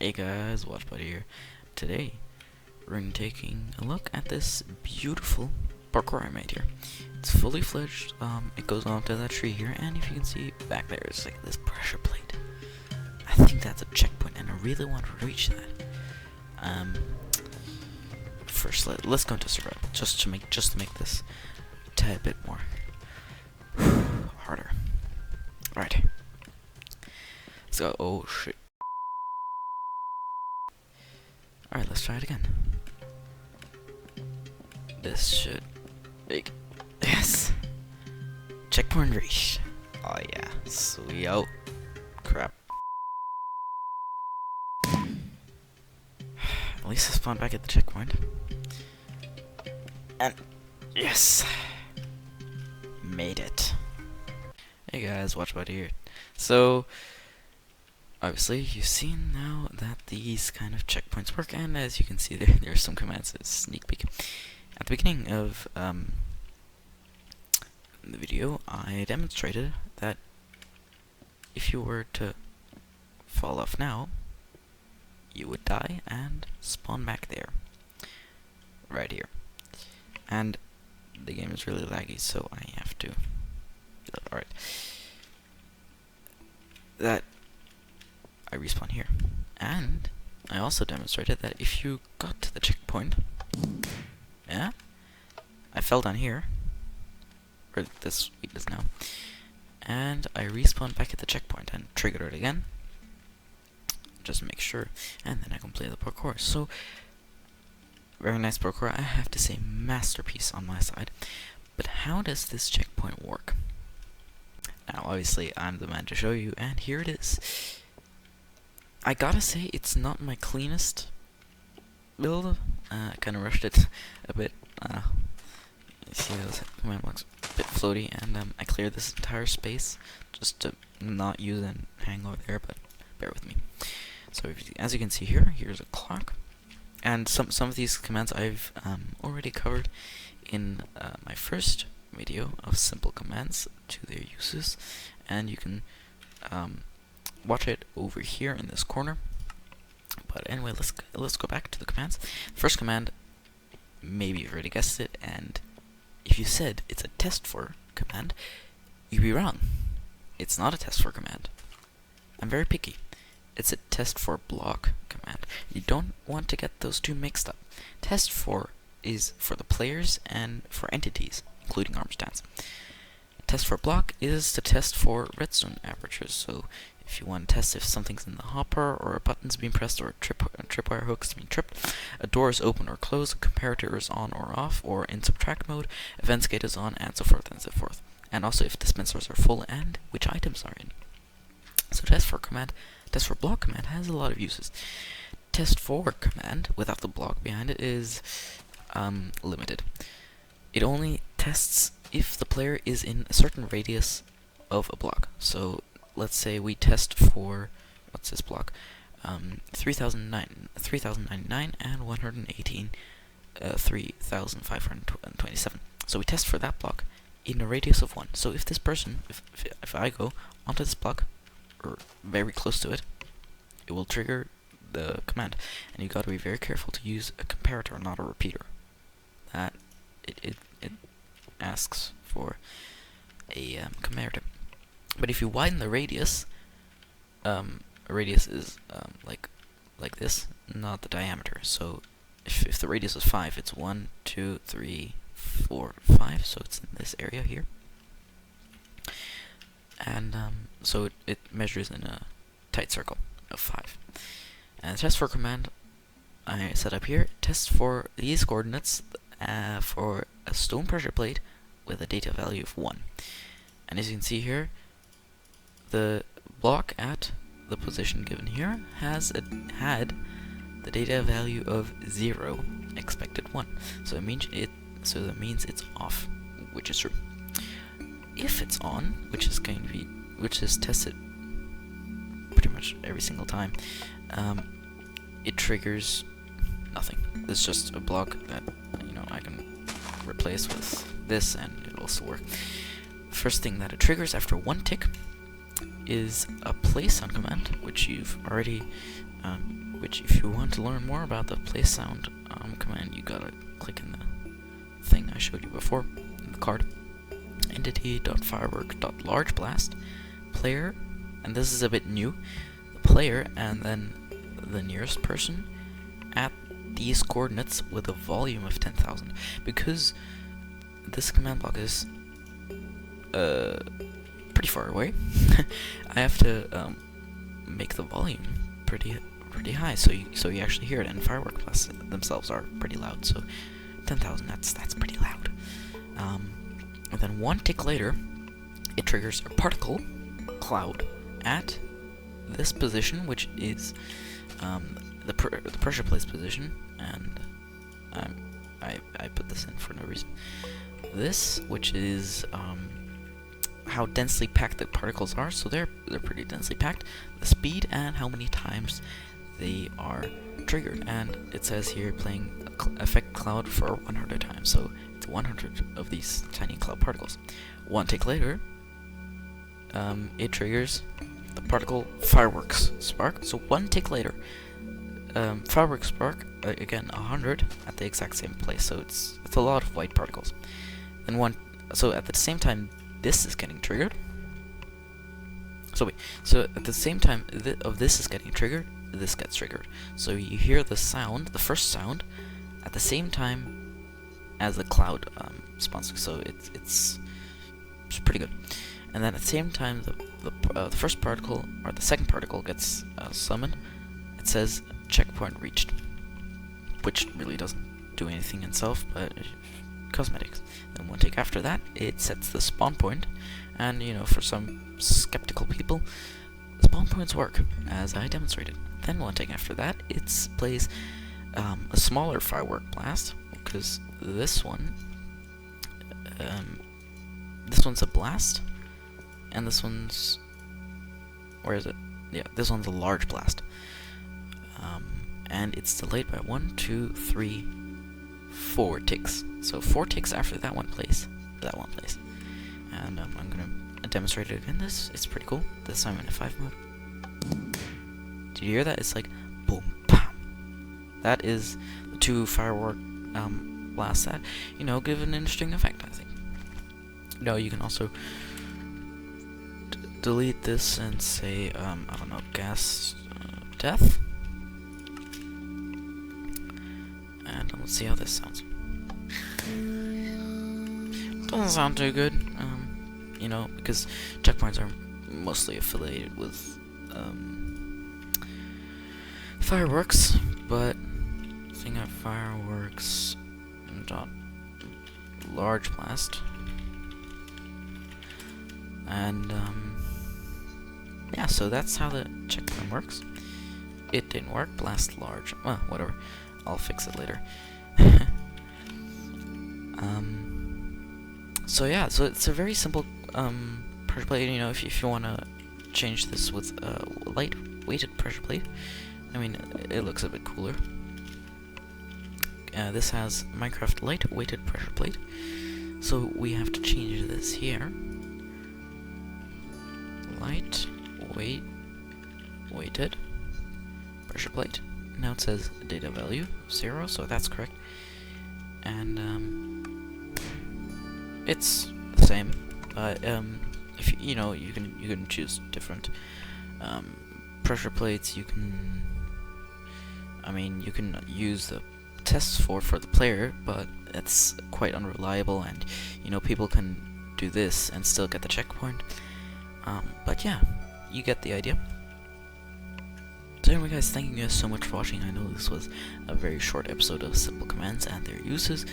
Hey guys, WatchBuddy here. Today, we're going to be taking a look at this beautiful parkour I made here. It's fully fledged, it goes onto that tree here, and if you can see back there, it's like this pressure plate. I think that's a checkpoint, and I really want to reach that. First, let's go into survival, just to make this a tad bit more harder. Alright. Let's go. Oh shit. Alright, let's try it again. This should make... Yes! Checkpoint reached. Oh yeah, sweet. Oh, crap. At least I spawned back at the checkpoint. And... Yes! Made it. Hey guys, WatchBuddy here. So... Obviously, you've seen now that these kind of checkpoints work, and as you can see there are some commands. As sneak peek. At the beginning of the video, I demonstrated that if you were to fall off now, you would die and spawn back there. Right here. And the game is really laggy, so I have to... Alright. That... I respawn here. And I also demonstrated that if you got to the checkpoint, yeah, I fell down here, or this weakness now, and I respawned back at the checkpoint and triggered it again, just to make sure, and then I completed the parkour. So, very nice parkour, I have to say, masterpiece on my side. But how does this checkpoint work? Now, obviously, I'm the man to show you, and here it is. I gotta say, it's not my cleanest build. I kind of rushed it a bit. You see those command blocks a bit floaty, and I cleared this entire space just to not use and hang over there, but bear with me. So as you can see here, here's a clock, and some of these commands I've already covered in my first video of simple commands to their uses, and you can watch it over here in this corner. But anyway, let's go back to the commands. First command, maybe you've already guessed it, and if you said it's a test for command, you'd be wrong. It's not a test for command. I'm very picky. It's a test for block command. You don't want to get those two mixed up. Test for is for the players and for entities, including arm stands. Test for block is to test for redstone apertures. So if you want to test if something's in the hopper, or a button's being pressed, or a tripwire hook's being tripped, a door is open or closed, a comparator is on or off, or in subtract mode, a vent gate is on, and so forth and so forth. And also if dispensers are full and which items are in. So test for block command has a lot of uses. Test for command, without the block behind it, is limited. It only tests if the player is in a certain radius of a block. So let's say we test for, what's this block? 3099 and 118, 3527. So we test for that block in a radius of 1. So if this person, if I go onto this block, or very close to it, it will trigger the command. And you gotta be very careful to use a comparator, not a repeater. That it asks for a comparator. But if you widen the radius, a radius is like this, not the diameter. So if the radius is 5, it's 1, 2, 3, 4, 5. So it's in this area here, and so it measures in a tight circle of 5. And the test for command I set up here tests for these coordinates for a stone pressure plate with a data value of 1. And as you can see here, the block at the position given here had the data value of 0, expected 1. So that means it's off, which is true. If it's on, which is tested pretty much every single time, it triggers nothing. It's just a block that I can replace with this, and it'll also work. First thing that it triggers after 1 tick is a place on command, which you've already which if you want to learn more about the play sound command, you gotta click in the thing I showed you before, in the card. Entity.firework.largeblast player, and this is a bit new, the player and then the nearest person at these coordinates with a volume of 10,000. Because this command block is pretty far away, I have to make the volume pretty high, so you actually hear it. And firework blasts themselves are pretty loud, so 10,000, that's pretty loud. And then 1 tick later, it triggers a particle cloud at this position, which is the pressure plate's position, and I put this in for no reason. This, which is how densely packed the particles are, so they're pretty densely packed, the speed, and how many times they are triggered. And it says here playing effect cloud for 100 times, so it's 100 of these tiny cloud particles. 1 tick later, it triggers the particle fireworks spark, so 1 tick later, fireworks spark, again 100 at the exact same place, so it's a lot of white particles. And so at the same time this is getting triggered, so at the same time this is getting triggered, this gets triggered. So you hear the sound, the first sound, at the same time as the cloud spawns, so it's pretty good. And then at the same time the first particle, or the second particle, gets summoned. It says checkpoint reached, which really doesn't do anything in itself, but cosmetics. Then 1 tick after that, it sets the spawn point, and you know, for some skeptical people, spawn points work, as I demonstrated. Then 1 tick after that, it plays a smaller firework blast, because this one's a blast, and this one's, where is it? Yeah, this one's a large blast. And it's delayed by 1, 2, 3, 4 ticks. So 4 ticks after that one plays. And I'm gonna demonstrate it again. It's pretty cool. This time in F5 mode. Did you hear that? It's like boom, bam. That is the 2 firework blasts that, you know, give an interesting effect, I think. No, you can also delete this and say, I don't know, gas death. And let's see how this sounds. Doesn't sound too good, you know, because checkpoints are mostly affiliated with fireworks, but thing at fireworks dot large blast, and yeah, so that's how the checkpoint works. It didn't work. Blast large. Well, whatever. I'll fix it later. So yeah, so it's a very simple pressure plate. You know, if you want to change this with light weighted pressure plate, I mean, it looks a bit cooler. This has Minecraft light weighted pressure plate, so we have to change this here. Light weighted pressure plate. Now it says data value 0, so that's correct. And it's the same. If you know, you can choose different pressure plates. You can use the test for the player, but it's quite unreliable, and you know, people can do this and still get the checkpoint. But yeah, you get the idea. So anyway guys, thank you guys so much for watching. I know this was a very short episode of simple commands and their uses,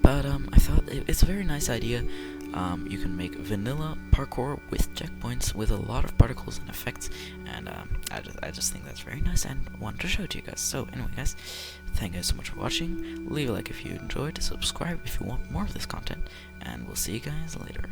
but I thought it's a very nice idea. You can make vanilla parkour with checkpoints with a lot of particles and effects, and I just think that's very nice and wanted to show it to you guys. So anyway guys, thank you guys so much for watching. Leave a like if you enjoyed, subscribe if you want more of this content, and we'll see you guys later.